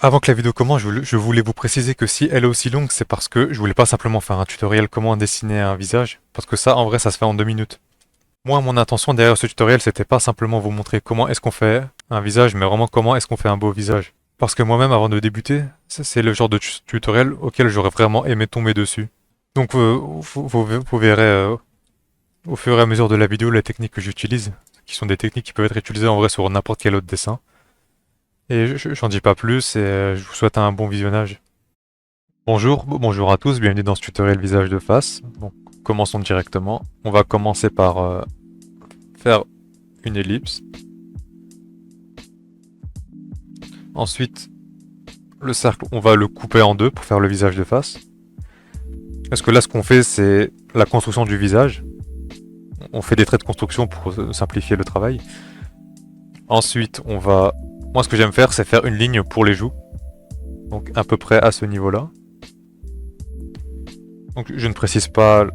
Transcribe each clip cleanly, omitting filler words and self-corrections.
Avant que la vidéo commence, je voulais vous préciser que si elle est aussi longue, c'est parce que je voulais pas simplement faire un tutoriel comment dessiner un visage, parce que ça, en vrai, ça se fait en 2 minutes. Moi, mon intention derrière ce tutoriel, c'était pas simplement vous montrer comment est-ce qu'on fait un visage, mais vraiment comment est-ce qu'on fait un beau visage. Parce que moi-même, avant de débuter, c'est le genre de tutoriel auquel j'aurais vraiment aimé tomber dessus. Donc, vous verrez au fur et à mesure de la vidéo les techniques que j'utilise, qui sont des techniques qui peuvent être utilisées en vrai sur n'importe quel autre dessin. Et j'en dis pas plus et je vous souhaite un bon visionnage. Bonjour à tous, bienvenue dans ce tutoriel visage de face. Donc, commençons directement. On va commencer par faire une ellipse. Ensuite, le cercle, on va le couper en deux pour faire le visage de face. Parce que là, ce qu'on fait, c'est la construction du visage. On fait des traits de construction pour simplifier le travail. Ensuite, moi, ce que j'aime faire, c'est faire une ligne pour les joues. Donc, à peu près à ce niveau-là. Donc, je ne précise pas.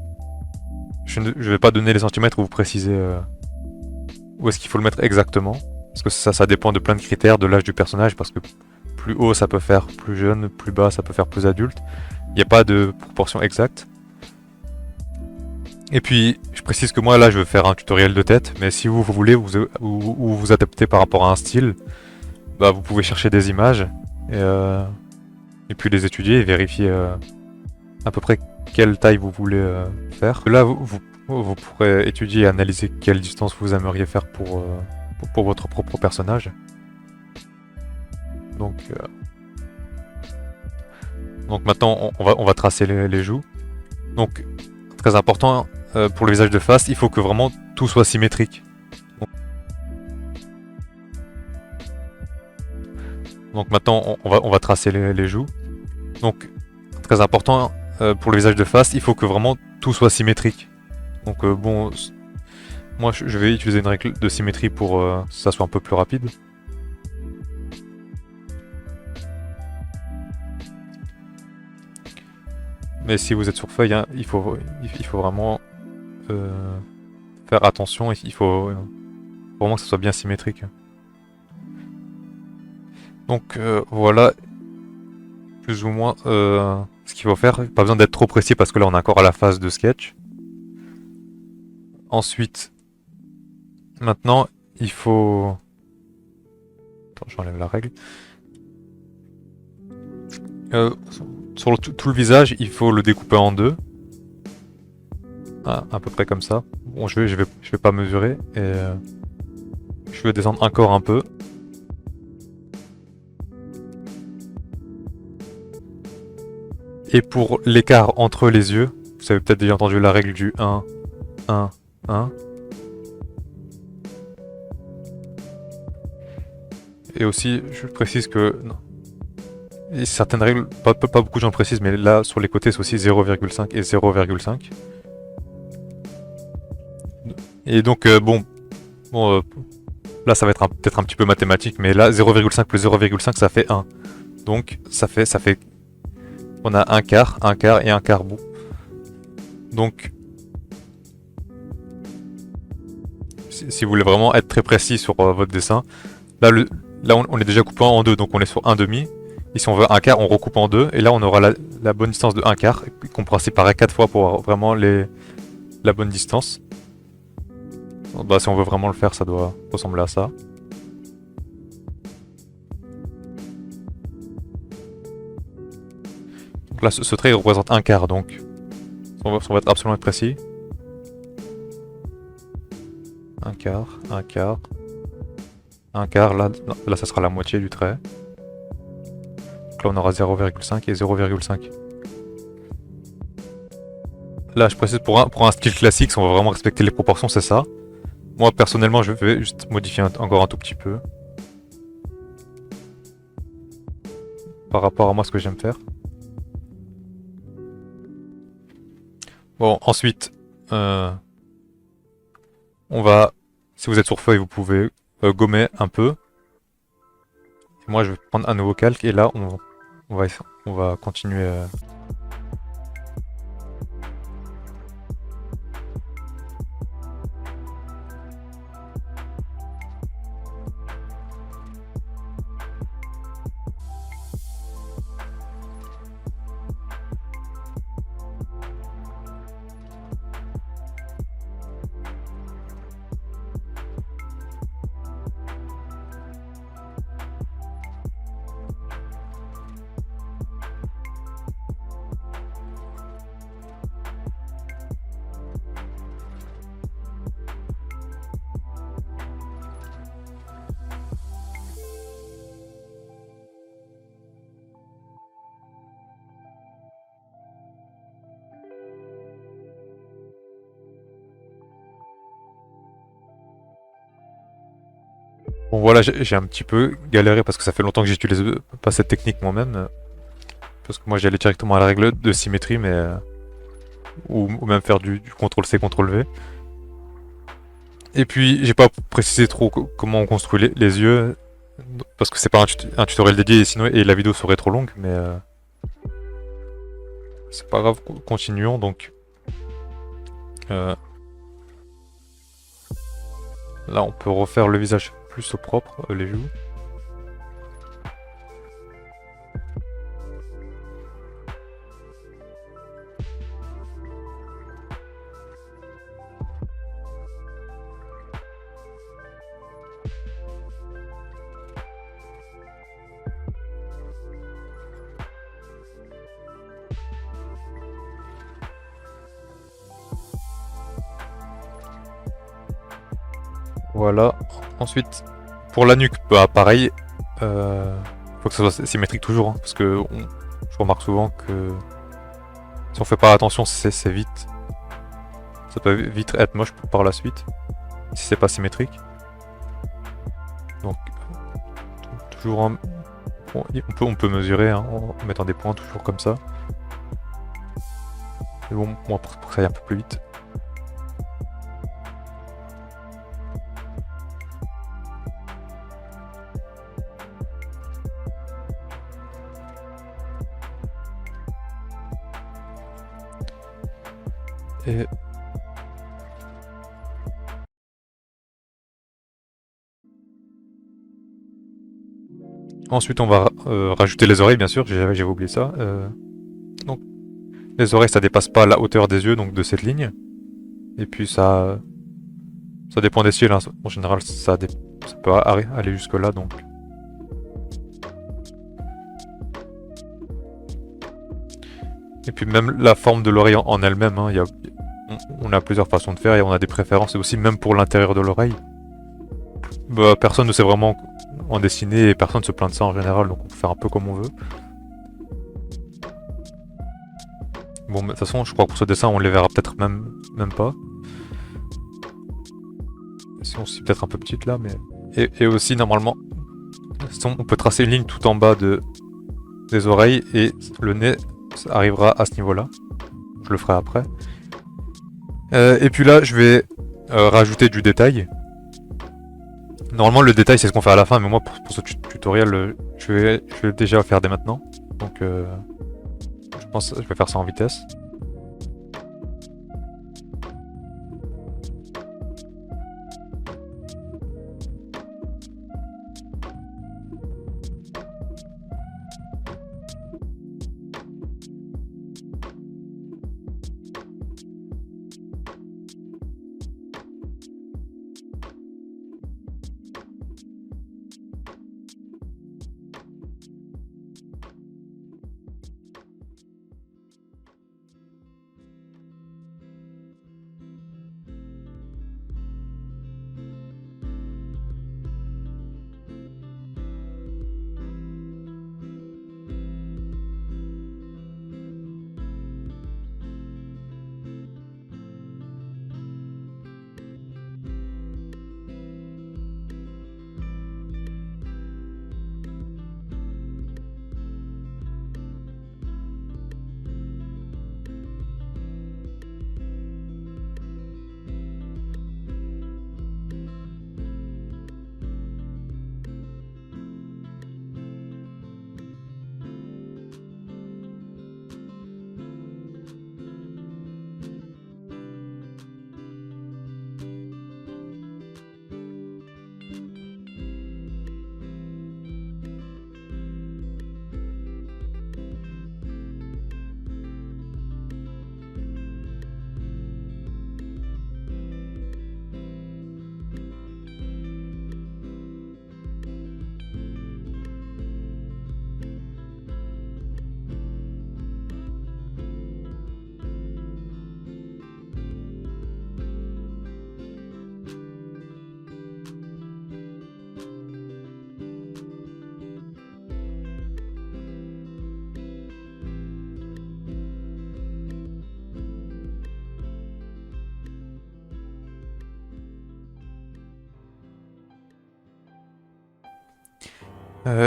Je vais pas donner les centimètres où vous précisez où est-ce qu'il faut le mettre exactement. Parce que ça dépend de plein de critères, de l'âge du personnage, parce que plus haut ça peut faire plus jeune, plus bas ça peut faire plus adulte. Il n'y a pas de proportion exacte. Et puis, je précise que moi là je veux faire un tutoriel de tête, mais si vous voulez vous adapter par rapport à un style, bah vous pouvez chercher des images et puis les étudier et vérifier à peu près quelle taille vous voulez faire. Là vous pourrez étudier et analyser quelle distance vous aimeriez faire pour votre propre personnage. Donc, donc maintenant, on va tracer les joues. Donc, très important, pour le visage de face, il faut que vraiment tout soit symétrique. Donc maintenant, on va tracer les joues. Donc, très important, pour le visage de face, il faut que vraiment tout soit symétrique. Donc bon, moi je vais utiliser une règle de symétrie pour que ça soit un peu plus rapide. Mais si vous êtes sur feuille, hein, il faut vraiment faire attention, il faut vraiment que ce soit bien symétrique. Donc voilà plus ou moins ce qu'il faut faire. Pas besoin d'être trop précis parce que là on est encore à la phase de sketch. Ensuite, maintenant il faut... Attends, j'enlève la règle. Sur tout le visage, il faut le découper en deux. Ah, à peu près comme ça. Bon, je vais pas mesurer et je vais descendre encore un peu. Et pour l'écart entre les yeux, vous avez peut-être déjà entendu la règle du 1, 1, 1. Et aussi, je précise que... Non. Et certaines règles, pas beaucoup de gens précisent, mais là, sur les côtés, c'est aussi 0,5 et 0,5. Et donc, là, ça va être peut-être un petit peu mathématique, mais là, 0,5 plus 0,5, ça fait 1. Donc, ça fait... On a un quart et un quart bout. Donc, si vous voulez vraiment être très précis sur votre dessin, là, on est déjà coupé en deux, donc on est sur un demi. Et si on veut un quart, on recoupe en deux. Et là, on aura la bonne distance de un quart, qu'on pourra séparer 4 fois pour avoir vraiment la bonne distance. Donc, bah, si on veut vraiment le faire, ça doit ressembler à ça. Donc là, ce trait représente un quart, donc on va être absolument précis. Un quart, un quart, un quart, là ça sera la moitié du trait. Donc là on aura 0,5 et 0,5. Là je précise pour un style classique, si on va vraiment respecter les proportions, c'est ça. Moi personnellement je vais juste modifier encore un tout petit peu. Par rapport à moi ce que j'aime faire. Bon ensuite, on va, si vous êtes sur feuille vous pouvez gommer un peu. Et moi je vais prendre un nouveau calque et là on va continuer. Bon voilà, j'ai un petit peu galéré parce que ça fait longtemps que j'utilise pas cette technique moi-même. Parce que moi j'allais directement à la règle de symétrie, mais ou même faire du CTRL-C, CTRL-V. Et puis j'ai pas précisé trop comment on construit les yeux, parce que c'est pas un tutoriel dédié, sinon et la vidéo serait trop longue, mais c'est pas grave, continuons donc. Euh, Là on peut refaire le visage plus au propre, les joues. Voilà. Ensuite, pour la nuque, bah pareil, faut que ça soit symétrique toujours, hein, parce que je remarque souvent que si on fait pas attention, c'est vite. Ça peut vite être moche par la suite, si c'est pas symétrique. Donc, toujours on peut mesurer hein, en mettant des points toujours comme ça. Mais bon, moi pour que ça aille un peu plus vite. Et ensuite, on va rajouter les oreilles, bien sûr, j'avais oublié ça. Donc, les oreilles, ça dépasse pas la hauteur des yeux, donc de cette ligne. Et puis ça dépend des styles, hein. En général, ça peut aller jusque là, donc. Et puis même la forme de l'oreille en elle-même, hein, on a plusieurs façons de faire et on a des préférences, et aussi même pour l'intérieur de l'oreille. Bah, personne ne sait vraiment en dessiner et personne ne se plaint de ça en général, donc on peut faire un peu comme on veut. Bon, de toute façon, je crois que pour ce dessin, on les verra peut-être même pas. Si on s'y peut-être un peu petite là, mais. Et aussi, normalement, on peut tracer une ligne tout en bas des oreilles et le nez arrivera à ce niveau-là. Je le ferai après. Et puis là, je vais rajouter du détail. Normalement, le détail, c'est ce qu'on fait à la fin, mais moi, pour ce tutoriel, je vais déjà faire dès maintenant. Donc, je pense que je vais faire ça en vitesse.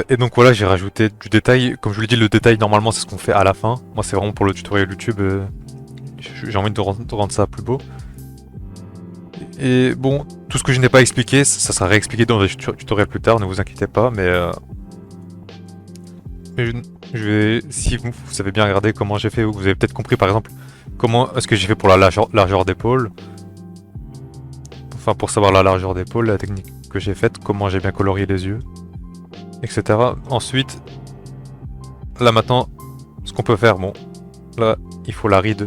Et donc voilà, j'ai rajouté du détail. Comme je vous l'ai dit, le détail normalement c'est ce qu'on fait à la fin. Moi c'est vraiment pour le tutoriel YouTube. J'ai envie de rendre ça plus beau. Et bon, tout ce que je n'ai pas expliqué, ça sera réexpliqué dans des tutoriels plus tard, ne vous inquiétez pas. Mais je vais, si vous avez bien regardé comment j'ai fait, ou vous avez peut-être compris par exemple comment est-ce que j'ai fait pour la largeur d'épaule. Enfin pour savoir la largeur d'épaule, la technique que j'ai faite, comment j'ai bien colorié les yeux, etc. Ensuite, là maintenant, ce qu'on peut faire, bon, là il faut la ride,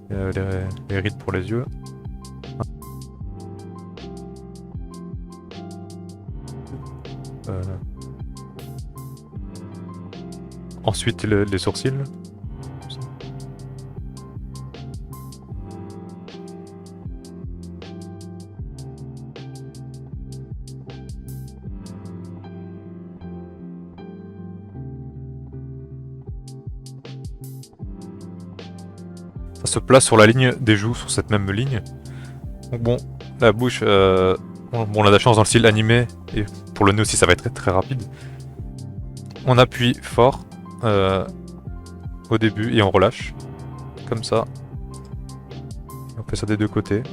les rides pour les yeux. Euh, ensuite les sourcils. Ça se place sur la ligne des joues, sur cette même ligne. Donc bon, la bouche, bon, on a de la chance dans le style animé, et pour le nez aussi ça va être très, très rapide. On appuie fort au début et on relâche, comme ça. On fait ça des deux côtés.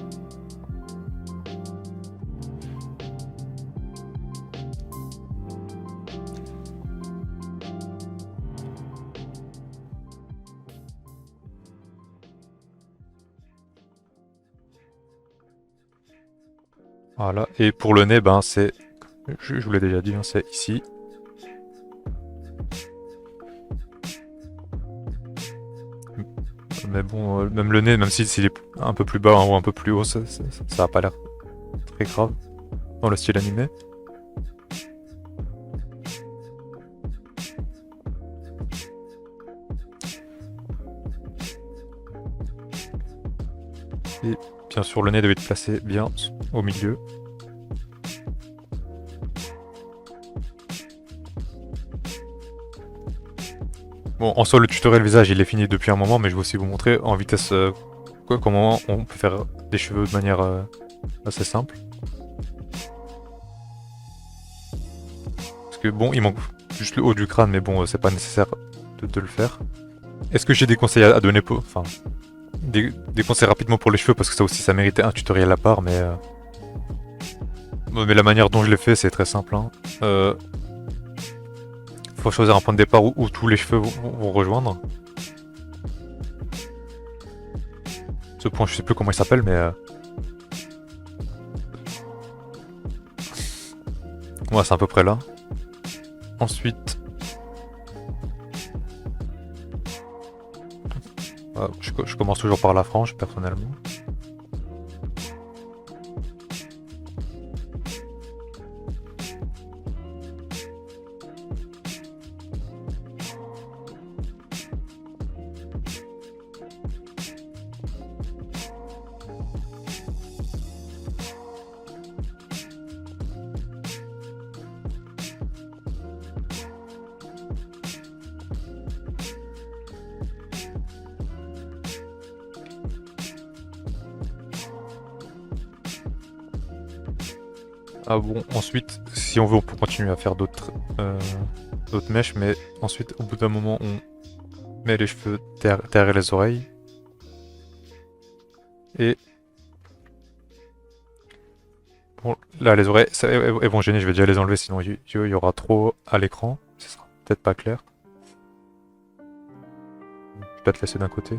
Voilà, et pour le nez, ben c'est, je vous l'ai déjà dit, hein, c'est ici. Mais bon, même le nez, même s'il est un peu plus bas ou un peu plus haut, ça a pas l'air très grave dans le style animé. Et bien sûr, le nez doit être placé bien au milieu. Bon, en soi, le tutoriel visage, il est fini depuis un moment, mais je vais aussi vous montrer en vitesse comment on peut faire des cheveux de manière assez simple. Parce que bon, il manque juste le haut du crâne, mais bon, c'est pas nécessaire de le faire. Est-ce que j'ai des conseils à donner pour... Enfin, des conseils rapidement pour les cheveux, parce que ça aussi, ça méritait un tutoriel à part, mais la manière dont je l'ai fait, c'est très simple. Hein. Faut choisir un point de départ où tous les cheveux vont rejoindre. Ce point, je sais plus comment il s'appelle, mais... Ouais, c'est à peu près là. Ensuite... je commence toujours par la frange, personnellement. Ah bon, ensuite, si on veut, on peut continuer à faire d'autres mèches, mais ensuite, au bout d'un moment, on met les cheveux derrière les oreilles. Et bon, là, les oreilles, elles vont gêner, je vais déjà les enlever, sinon il y aura trop à l'écran. Ce sera peut-être pas clair. Je vais te laisser d'un côté.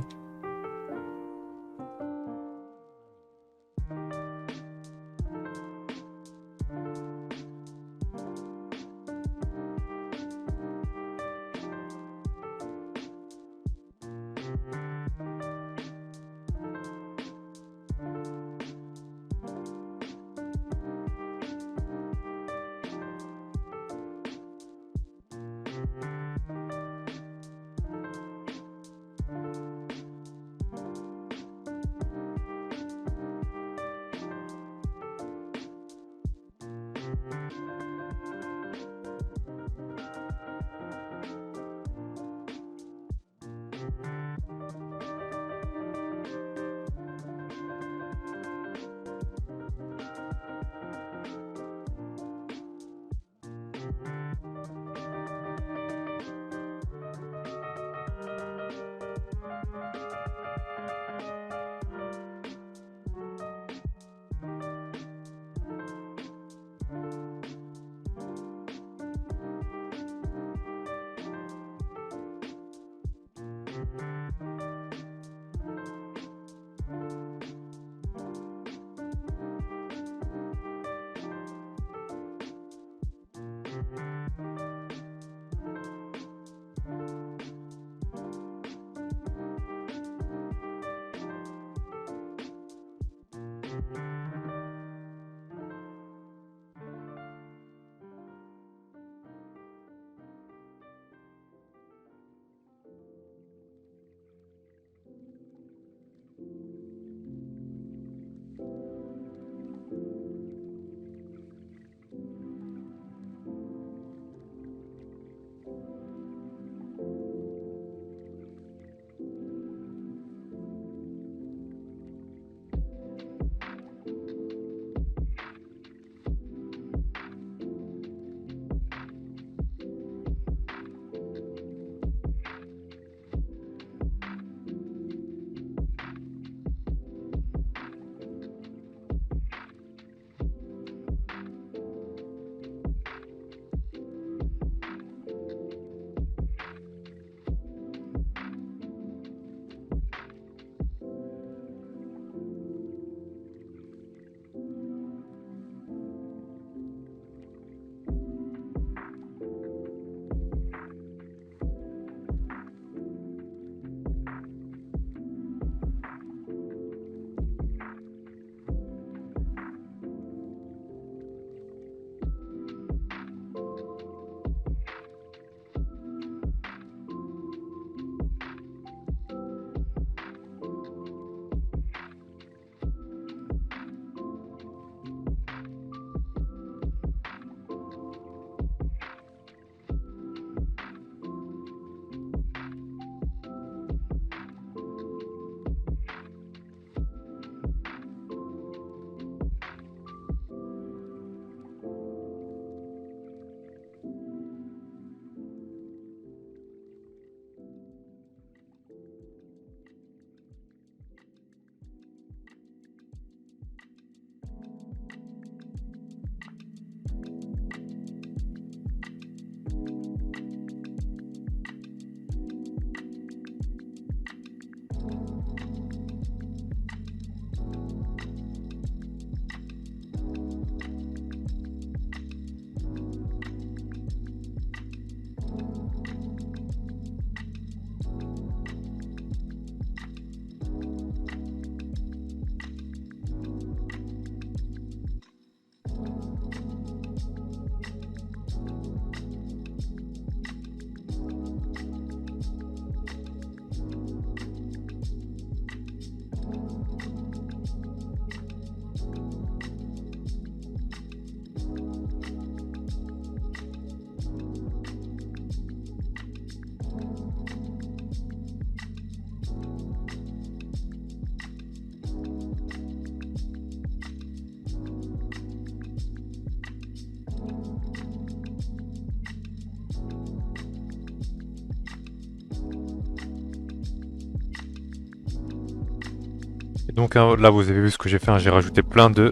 Et donc là vous avez vu ce que j'ai fait, hein, j'ai rajouté plein de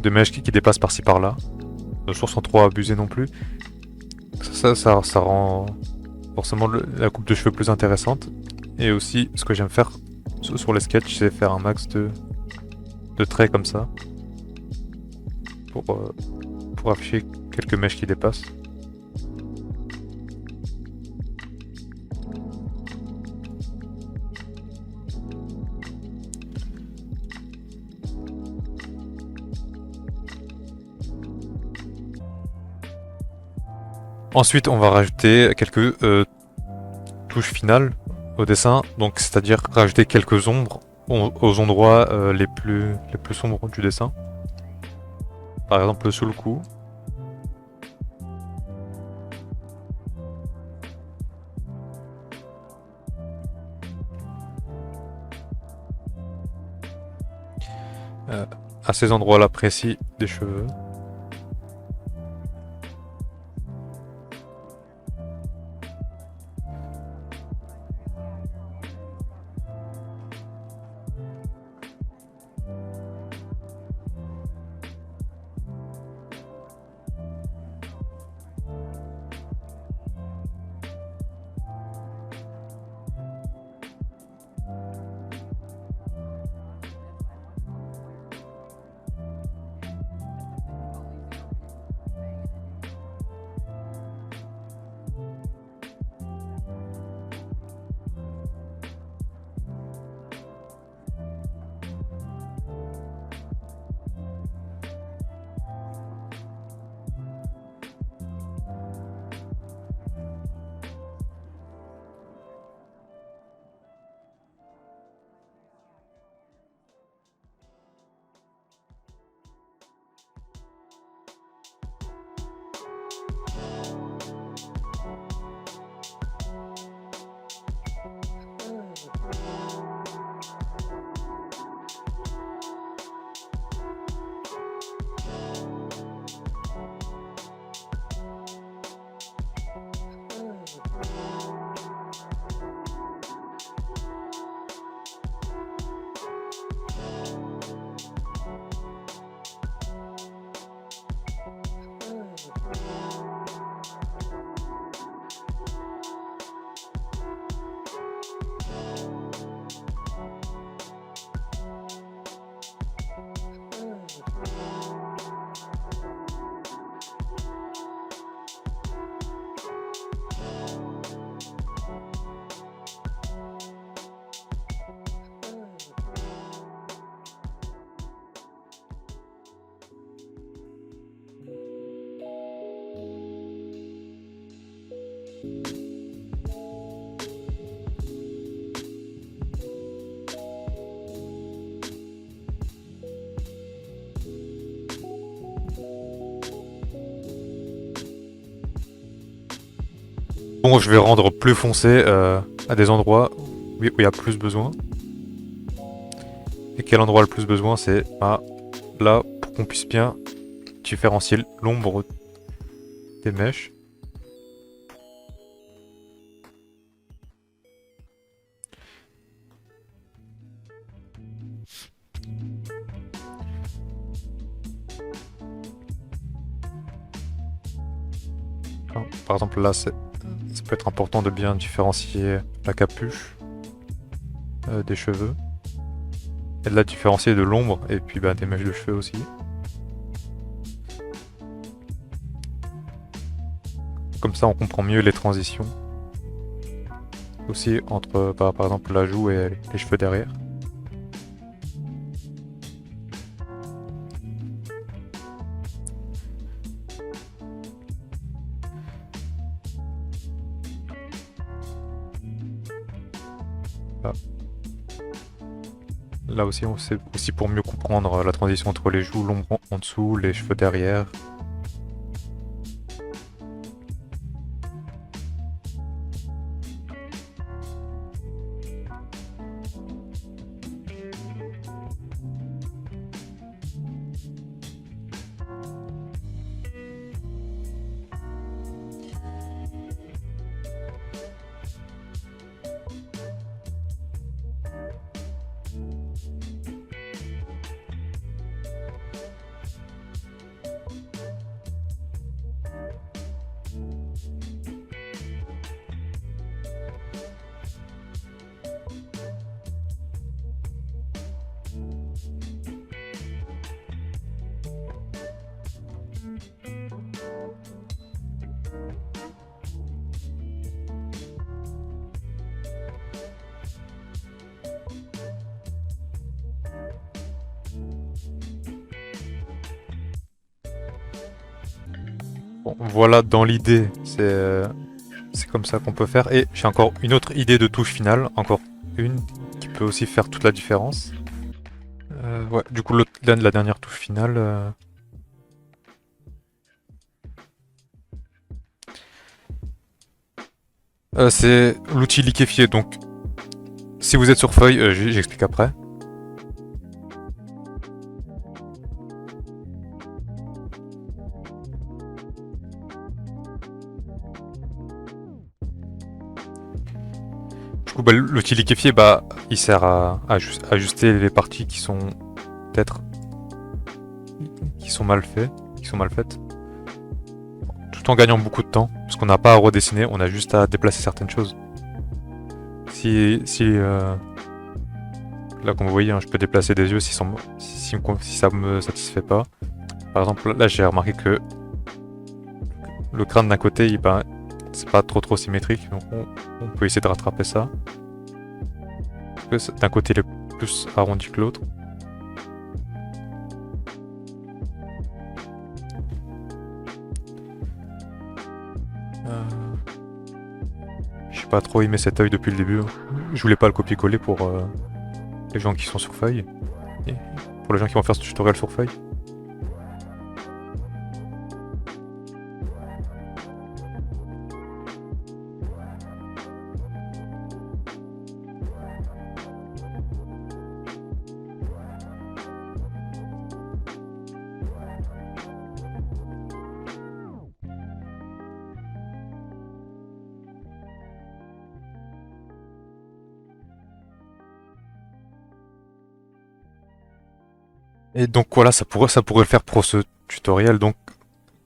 mèches qui dépassent par-ci par-là. Source sans trop abuser non plus. Ça rend forcément la coupe de cheveux plus intéressante. Et aussi ce que j'aime faire sur les sketchs, c'est faire un max de traits comme ça. Pour afficher quelques mèches qui dépassent. Ensuite, on va rajouter quelques touches finales au dessin, donc c'est-à-dire rajouter quelques ombres aux endroits les plus sombres du dessin. Par exemple sous le cou. À ces endroits-là précis des cheveux. Bon, je vais rendre plus foncé à des endroits où il y a plus besoin. Et quel endroit a le plus besoin? C'est là, pour qu'on puisse bien différencier l'ombre des mèches. Enfin, par exemple, là, ça peut être important de bien différencier la capuche des cheveux. Et de la différencier de l'ombre et puis des mèches de cheveux aussi. Comme ça, on comprend mieux les transitions. Aussi entre, par exemple, la joue et les cheveux derrière. Là, Là aussi, c'est aussi pour mieux comprendre la transition entre les joues, l'ombre en dessous, les cheveux derrière. Bon, voilà, dans l'idée, c'est comme ça qu'on peut faire. Et j'ai encore une autre idée de touche finale, encore une qui peut aussi faire toute la différence. Ouais, du coup, la dernière touche finale, c'est l'outil liquéfié. Donc, si vous êtes sur feuille, j'explique après. Du coup, l'outil liquéfié, il sert à ajuster les parties qui sont peut-être qui sont mal faites, tout en gagnant beaucoup de temps, parce qu'on n'a pas à redessiner, on a juste à déplacer certaines choses. Là, comme vous voyez, hein, je peux déplacer des yeux si ça me satisfait pas. Par exemple, là, j'ai remarqué que le crâne d'un côté, c'est pas trop symétrique, donc on peut essayer de rattraper ça. Parce que d'un côté, il est plus arrondi que l'autre. J'ai pas trop aimé cet œil depuis le début. Je voulais pas le copier-coller pour les gens qui sont sur feuille. Et pour les gens qui vont faire ce tutoriel sur feuille. Et donc voilà, ça pourrait le faire pour ce tutoriel. Donc,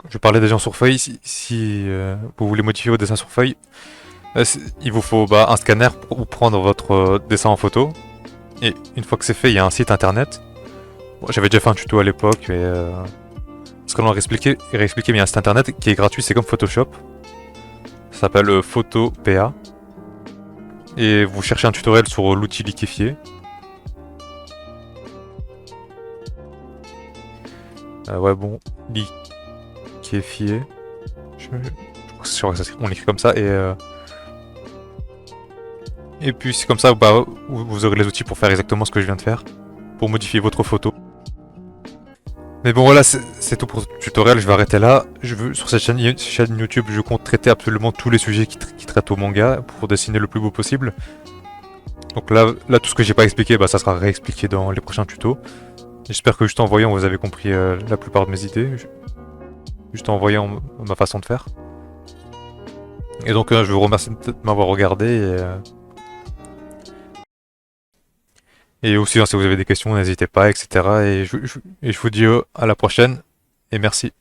je parlais des gens sur feuille. Si vous voulez modifier votre dessin sur feuille, il vous faut un scanner pour prendre votre dessin en photo. Et une fois que c'est fait, il y a un site internet. Bon, j'avais déjà fait un tuto à l'époque, mais ce qu'on leur réexpliqué, mais il y a un site internet qui est gratuit, c'est comme Photoshop. Ça s'appelle PhotoPA. Et vous cherchez un tutoriel sur l'outil liquéfié. Ouais, bon, liquéfié. Je crois que on l'écrit comme ça et puis c'est comme ça, bah, vous aurez les outils pour faire exactement ce que je viens de faire, pour modifier votre photo. Mais bon voilà, c'est tout pour ce tutoriel, je vais arrêter là. Sur cette chaîne YouTube, je compte traiter absolument tous les sujets qui traitent au manga pour dessiner le plus beau possible. Donc là tout ce que j'ai pas expliqué, bah, ça sera réexpliqué dans les prochains tutos. J'espère que juste en voyant, vous avez compris la plupart de mes idées, juste en voyant ma façon de faire. Et donc je vous remercie de m'avoir regardé et aussi, hein, si vous avez des questions, n'hésitez pas, etc. Et je vous dis à la prochaine et merci.